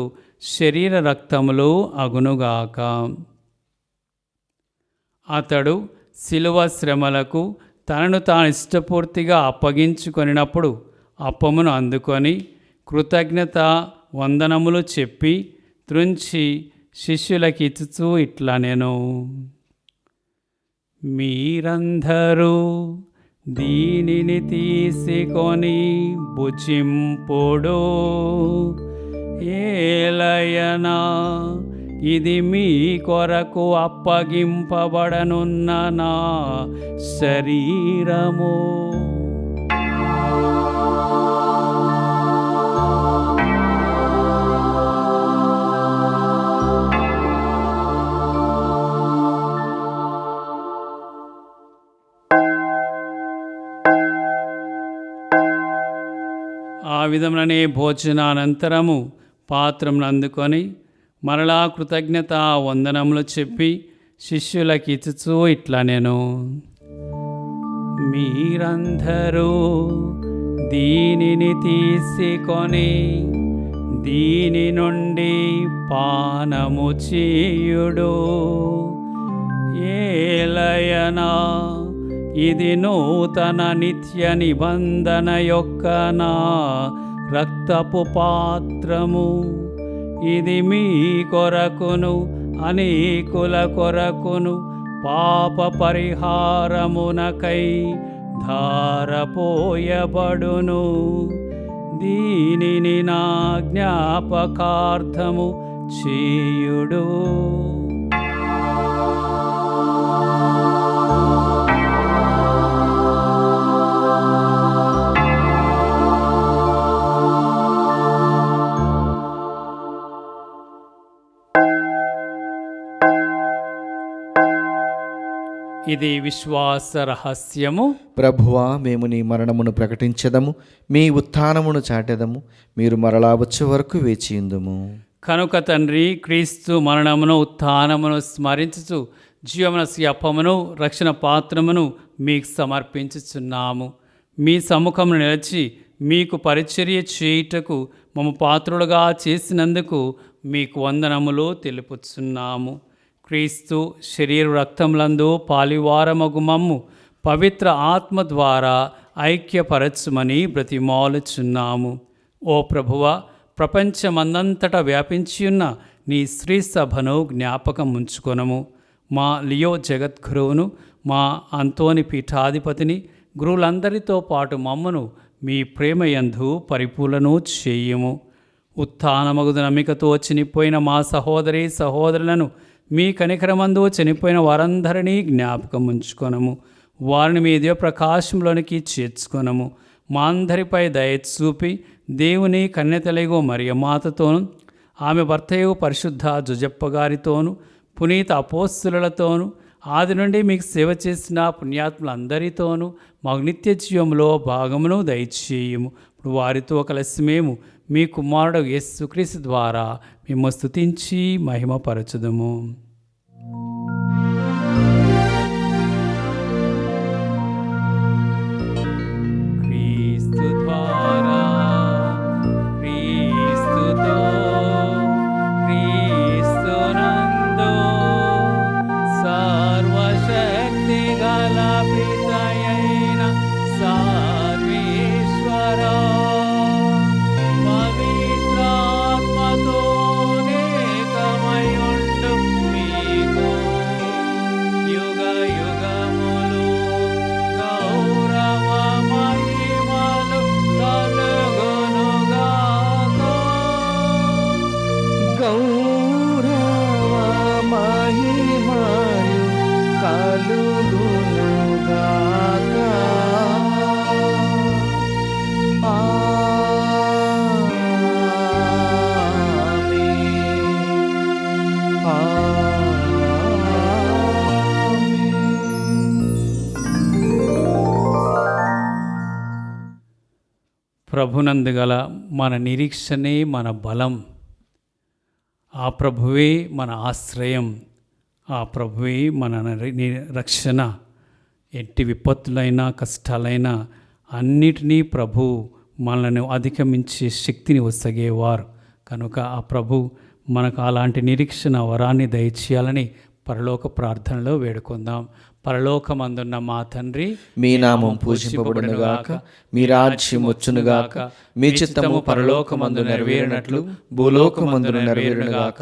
శరీర రక్తములు అగునుగాక. అతడు శిలువ శ్రమలకు తనను తాను ఇష్టపూర్తిగా అప్పగించుకొనినప్పుడు అప్పమును అందుకొని కృతజ్ఞత వందనములు చెప్పి త్రుంచి శిష్యులకిచ్చుచూ ఇట్లా నేను, మీరందరూ దీనిని తీసుకొని భుజింపుడు. ఏలయనా ఇది మీ కొరకు అప్పగింపబడనున్న నా శరీరము. విధములనే భోజనానంతరము పాత్రమును అందుకొని మరలా కృతజ్ఞత వందనములు చెప్పి శిష్యులకి ఇచ్చుచూ ఇట్లా నేను, మీరందరూ దీనిని తీసుకొని దీని నుండి పానము చేయుడు. ఏలయనా ఇది నూతన నిత్య నిబంధన యొక్క నా రక్తపు పాత్రము. ఇది మీ కొరకును అనేకుల కొరకును పాప పరిహారమునకై ధారపోయబడును. దీనిని నా జ్ఞాపకార్థము చేయుడు. ఇది విశ్వాస రహస్యము. ప్రభువా, మేము నీ మరణమును ప్రకటించెదము, మీ ఉత్థానమును చాటెదము. మీరు మరలా వచ్చే వరకు వేచియుందుము. కనుక తండ్రి, క్రీస్తు మరణమును ఉత్థానమును స్మరించుచు జీవమనస్సు అప్పమును రక్షణ పాత్రమును మీకు సమర్పించుచున్నాము. మీ సముఖమును నిలిచి మీకు పరిచర్య చేయుటకు మమ్ము పాత్రులుగా చేసినందుకు మీకు వందనములు తెలుపుచున్నాము. క్రీస్తు శరీర రక్తములందు పాలివారమగు మమ్ము పవిత్ర ఆత్మ ద్వారా ఐక్యపరచుమని బ్రతిమాలుచున్నాము. ఓ ప్రభువ, ప్రపంచమందంతటా వ్యాపించియున్న నీ స్త్రీ సభను జ్ఞాపకం ఉంచుకొనము. మా లియో జగద్గురువును, మా అంతోని పీఠాధిపతిని, గురువులందరితో పాటు మమ్మను మీ ప్రేమయందు పరిపూర్ణను చేయము. ఉత్థానమగు నమ్మికతో చనిపోయిన మా సహోదరి సహోదరులను మీ కనికరమందు చనిపోయిన వారందరినీ జ్ఞాపకం ఉంచుకొనము. వారిని మీ దివ్య ప్రకాశంలోనికి చేర్చుకొనము. మా అందరిపై దయ చూపి దేవుని కన్యతలైగో మరియమాతతోను, ఆమె భర్తయు పరిశుద్ధ జుజప్ప గారితోను, పునీత అపోస్తులతోను, ఆది నుండి మీకు సేవ చేసిన పుణ్యాత్ములందరితోనూ మాకు నిత్య జీవంలో భాగమును దయచేయము. ఇప్పుడు వారితో కలిసి మేము మీ కుమారుడు యేసుక్రీస్తు ద్వారా మేము స్తుతించి మహిమపరచుదము. క్రీస్తు ద్వారా, క్రీస్తుతో, క్రీస్తునందు సర్వశక్తి గల పితయైన సర్వేశ్వరా, పవిత్రాత్మతో ఏకమయుండు మీకు యుగ యుగములు గౌరవ మహిమలు కలుగునుగాక. గౌరవ మహిమలు కలుగునుగాక. ప్రభునందు గల మన నిరీక్షణే మన బలం. ఆ ప్రభువే మన ఆశ్రయం. ఆ ప్రభువే మన రక్షణ. ఎట్టి విపత్తులైనా కష్టాలైనా అన్నిటినీ ప్రభు మనల్ని అధిగమించే శక్తిని వసగేవారు. కనుక ఆ ప్రభు మనకు అలాంటి నిరీక్షణ వరాన్ని దయచేయాలని పరలోక ప్రార్థనలో వేడుకుందాం. పరలోకమందున్న మా తండ్రి, మీ నామం పూజింపబడునుగాక, మీ రాజ్యం వచ్చునుగాక, మీ చిత్తము పరలోకమందు నెరవేరినట్లు భూలోకమందు నెరవేరునుగాక.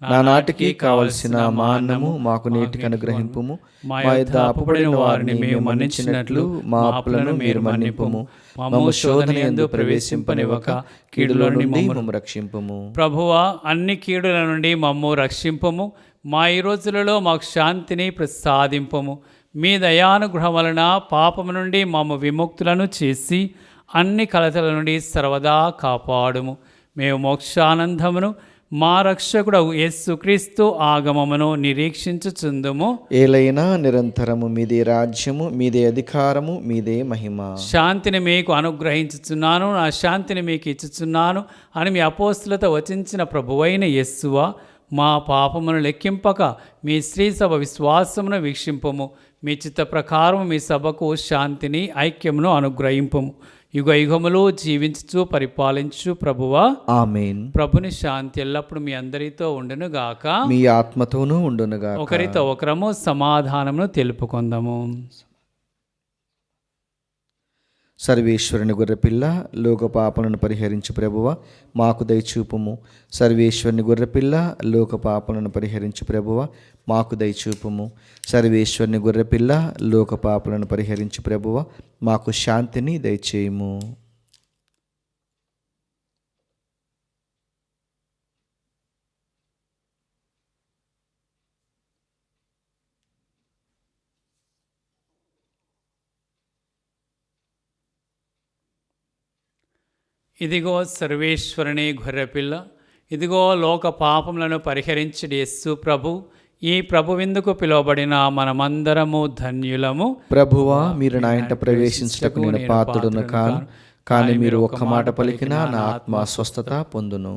నానాటికి కావలసిన మా అన్నము మాకు నేటికి అనుగ్రహింపుము. మా యొద్ద అప్పుపడిన వారిని మేము మన్నించినట్లు మా అప్పులను మీరు మన్నింపుము. మమ్ము శోధన యందు ప్రవేశింపనివ్వక కీడులో నుండి మమ్ము రక్షింపుము. ప్రభువా, అన్ని కీడుల నుండి మమ్ము రక్షింపము. మా ఈ రోజులలో మాకు శాంతిని ప్రసాదింపము. మీ దయానుగ్రహం వలన పాపము నుండి మమ్ము విముక్తులను చేసి అన్ని కలతల నుండి సర్వదా కాపాడుము. మేము మోక్షానందమును మా రక్షకుడవు యేసుక్రీస్తు ఆగమమును నిరీక్షించుచుందుము. ఏలైనా నిరంతరము మీదే రాజ్యము, మీదే అధికారము, మీదే మహిమ. శాంతిని మీకు అనుగ్రహించుచున్నాను, నా శాంతిని మీకు ఇచ్చుచున్నాను అని మీ అపోస్తులతో వచించిన ప్రభువైన యేసువా, మా పాపమును లెక్కింపక మీ స్త్రీ సభ విశ్వాసమును వీక్షింపము. మీ చిత్త ప్రకారం మీ సభకు శాంతిని ఐక్యమును అనుగ్రహింపము. యుగ యుగములు జీవించు పరిపాలించు ప్రభువా, ఆమేన్. ప్రభుని శాంతి ఎల్లప్పుడు మీ అందరితో ఉండును గాక, మీ ఆత్మతోనూ ఉండునుగా. ఒకరితో ఒకరము సమాధానమును తెలుపుకొందాము. సర్వేశ్వరుని గొర్రెపిల్ల, లోక పాపలను పరిహరించు ప్రభువ, మాకు దయచూపుము. సర్వేశ్వరుని గొర్రెపిల్ల, లోక పాపలను పరిహరించు ప్రభువ, మాకు దయచూపుము. సర్వేశ్వరుని గొర్రెపిల్ల, లోక పాపలను పరిహరించు ప్రభువ, మాకు శాంతిని దయచేయుము. ఇదిగో సర్వేశ్వరుని గొర్రెపిల్ల, ఇదిగో లోక పాపములను పరిహరించడి యేసు ప్రభు. ఈ ప్రభు విందుకు పిలువబడిన మనమందరము ధన్యులము. ప్రభువా, మీరు నా ఇంట ప్రవేశించుటకు నేను పాత్రుడును కాను, కానీ మీరు ఒక్క మాట పలికినా నా ఆత్మ స్వస్థత పొందును.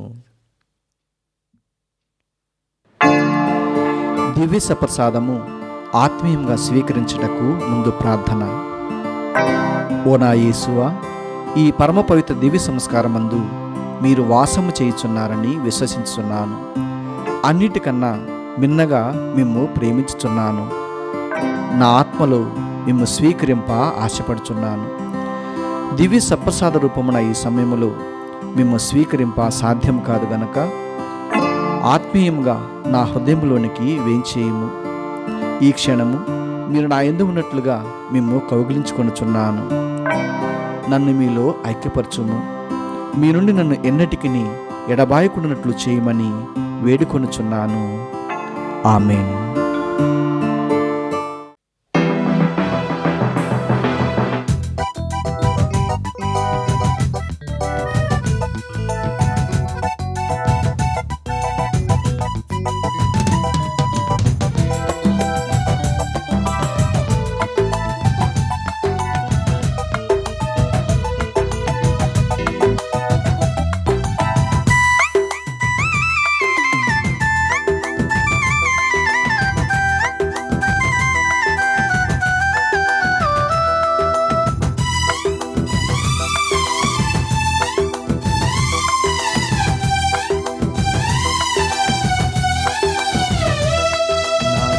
దివ్య సప్రసాదము ఆత్మీయంగా స్వీకరించుటకు ముందు ప్రార్థన. ఓ నా యేసువా, ఈ పరమ పవిత్ర దివ్య సంస్కారమందు మీరు వాసము చేయుచున్నారని విశ్వసించుచున్నాను. అన్నిటికన్నా మిన్నగా మిమ్ము ప్రేమించుచున్నాను. నా ఆత్మలో మిమ్ము స్వీకరింప ఆశపడుచున్నాను. దివ్య సప్రసాద రూపమున ఈ సమయములో మిమ్ము స్వీకరింప సాధ్యం కాదు గనక ఆత్మీయంగా నా హృదయంలోనికి వేంచేయము. ఈ క్షణము మీరు నా యందు ఉన్నట్లుగా మిమ్ము కౌగిలించుకొనుచున్నాను. నన్ను మీలో ఐక్యపరచుము. మీ నుండి నన్ను ఎన్నటికి ఎడబాయకుండానట్లు చేయమని వేడుకొనుచున్నాను. ఆమేన్.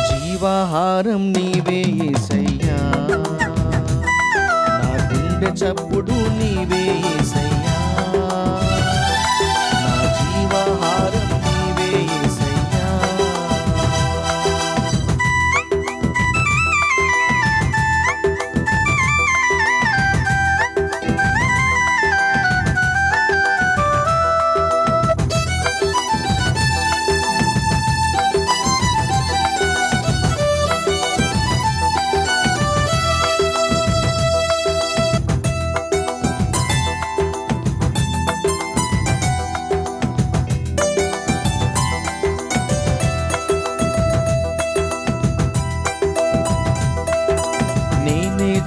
జీవాహారం నీవే యేసయ్యా, నా గుండె చప్పుడు నీవే యేసయ్యా, నా జీవాహారం నీవే యేసయ్యా.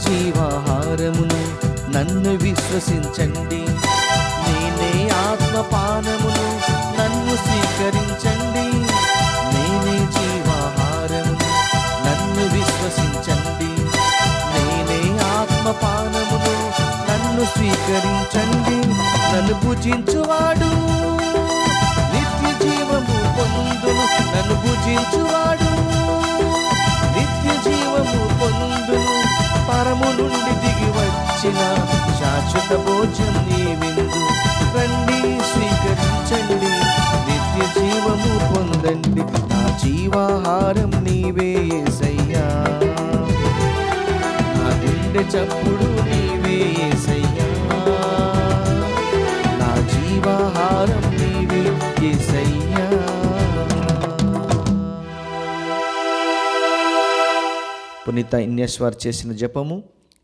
జీవాహారమును నన్ను విశ్వసించండి, నేనే ఆత్మపానమును నన్ను స్వీకరించండి. నేనే జీవాహారమును నన్ను విశ్వసించండి, నేనే ఆత్మపానమును నన్ను స్వీకరించండి. నన్ను పూజించువాడు నిత్య జీవము పొందును, నన్ను పూజించువాడు నిత్య జీవము పొందును. పరము నుండి దిగి వచ్చిన శాశ్వత భోజనం నీ విందు, రండి స్వీకరించండి, నిత్య జీవము పొందండి. నా జీవాహారం నీవే యేసయ్యా, నా గుండె చప్పుడు నీవే యేసయ్యా, నా జీవాహారం నీవే యేసయ్యా. పునీత ఇన్నేశ్వర్ చేసిన జపము.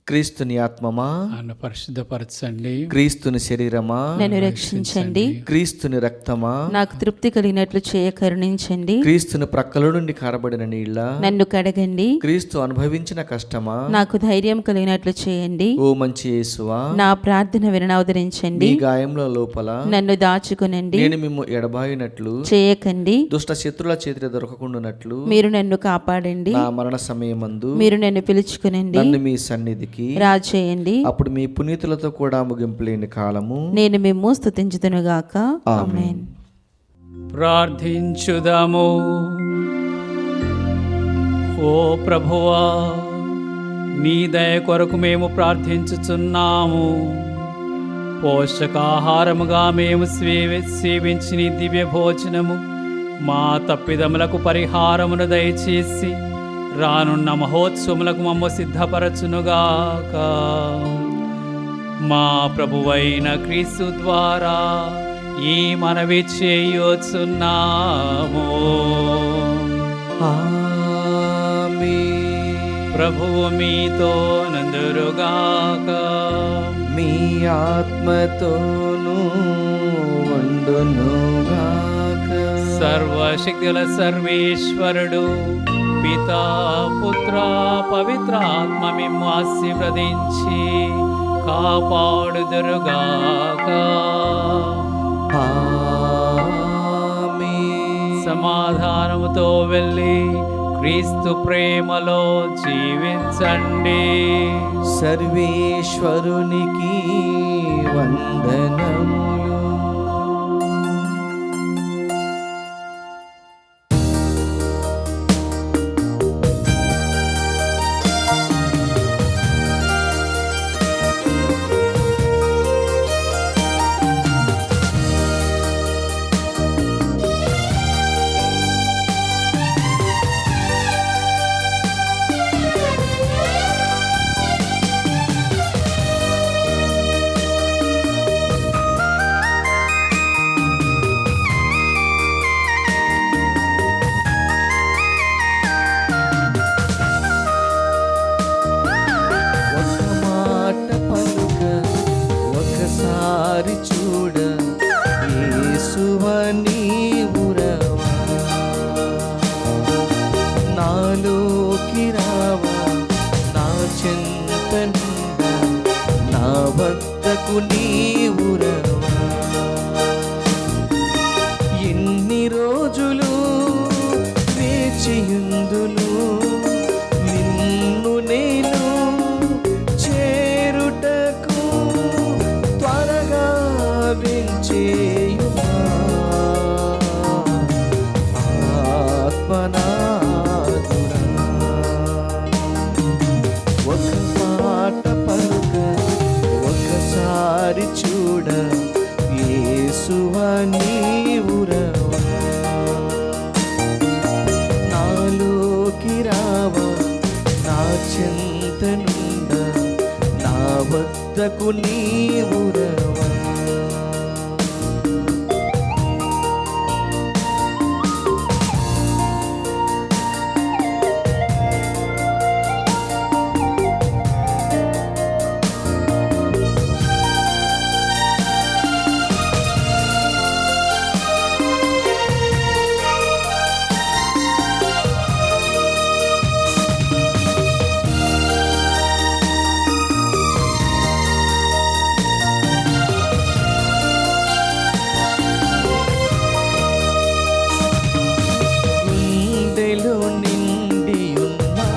క్రీస్తుని ఆత్మమా నన్ను పరిశుద్ధపరచండి. క్రీస్తుని శరీరమా నన్ను రక్షించండి. క్రీస్తుని రక్తమా నాకు తృప్తి కలిగినట్లు చేయ కరుణించండి. క్రీస్తుని ప్రక్కల నుండి కారబడిన నీళ్ళ నన్ను కడగండి. క్రీస్తు అనుభవించిన కష్టమా నాకు ధైర్యం కలిగినట్లు చేయండి. ఓ మంచి యేసువా నా ప్రార్థన వినవదరించండి. మీ గాయంలో లోపల నన్ను దాచుకునండి. నేను మిమ్ము ఎడబాయినట్లు చేయకండి. దుష్ట శత్రుల చేతిలో దొరకకుండానట్లు మీరు నన్ను కాపాడండి. నా మరణ సమయమందు మీరు నన్ను పిలుచుకునండి. నన్ను మీ సన్నిధికి రాజేయండి. అప్పుడు మీ పునీతులతో కూడా ముగింపు లేని కాలము నేను మిమ్ము స్తుతించుదునుగాక. ఆమేన్. ప్రార్థించుదాము. ఓ ప్రభువా, నీ దయ కొరకు మేము ప్రార్థించుచున్నాము. పోషకాహారముగా మేము సేవించిన ఈ దివ్య భోజనము మా తప్పిదములకు పరిహారమును దయచేసి రానున్న మహోత్సవములకు మమ్ము సిద్ధపరచునుగాక. మా ప్రభువైన క్రీస్తు ద్వారా ఈ మనవి చేయుచున్నాము. ఆమేన్. ప్రభువు మీతో నందురుగాక. మీ ఆత్మతోనూ ఉండునుగాక. సర్వశక్తుల సర్వేశ్వరుడు పితా పుత్ర పవిత్రాత్మ మిమ్ము ఆశీర్వదించి కాపాడుదురుగాక. ఆమేన్. సమాధానముతో వెళ్ళి క్రీస్తు ప్రేమలో జీవించండి. సర్వేశ్వరునికి వందనములు. చూడ యేసువా నీవురవా, నాలోకి రావా, నా చెంత నుండా, నా వద్దకు నీవురవా. ఎన్ని రోజులు వేచియుందును నిన్ను నేను చేరుటకు, త్వరగా వెంచేయుమా ఆత్మనాథుడా. ఒక మాట పలుక, ఒకసారి చూడ, యేసువా నీవురవా, నాలోకి రావా, నా చెంత నుండా, నా వద్దకు నీవురవా. గుండెలో నిండియున్నా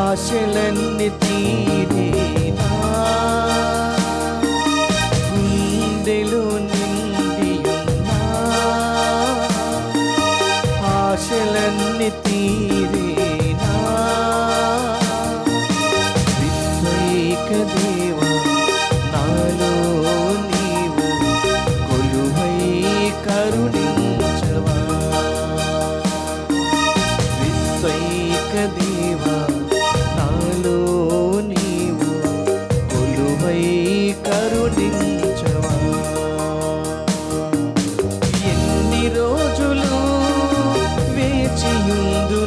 ఆశలన్నీ తీరేనా, గుండెలో నిండియున్నా ఆశలన్నీ తీరేనా. విశ్వైక దేవా, నాలో నీవు కొలువై కరుణించవా. విశ్వైక దేవా, నాలో నీవు కొలువై కరుణించవా. ఎన్ని రోజులు వేచియుందు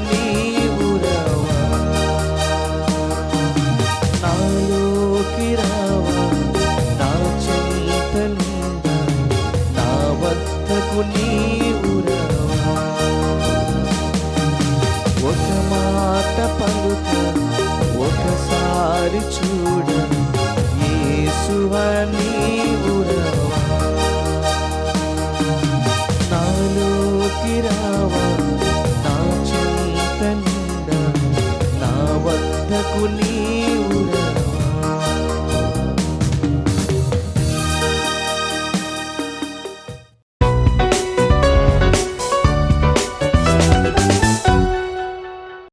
నీవు రావా, నాలోకి రావా, నా చింతనుండా, నా వద్దకు నీవు రావా. ఒక మాట పలుక, ఒకసారి చూడ, యేసువా నీవు రావా, నాలోకి రావా, నా చింతనుండా, నా వద్దకు నీ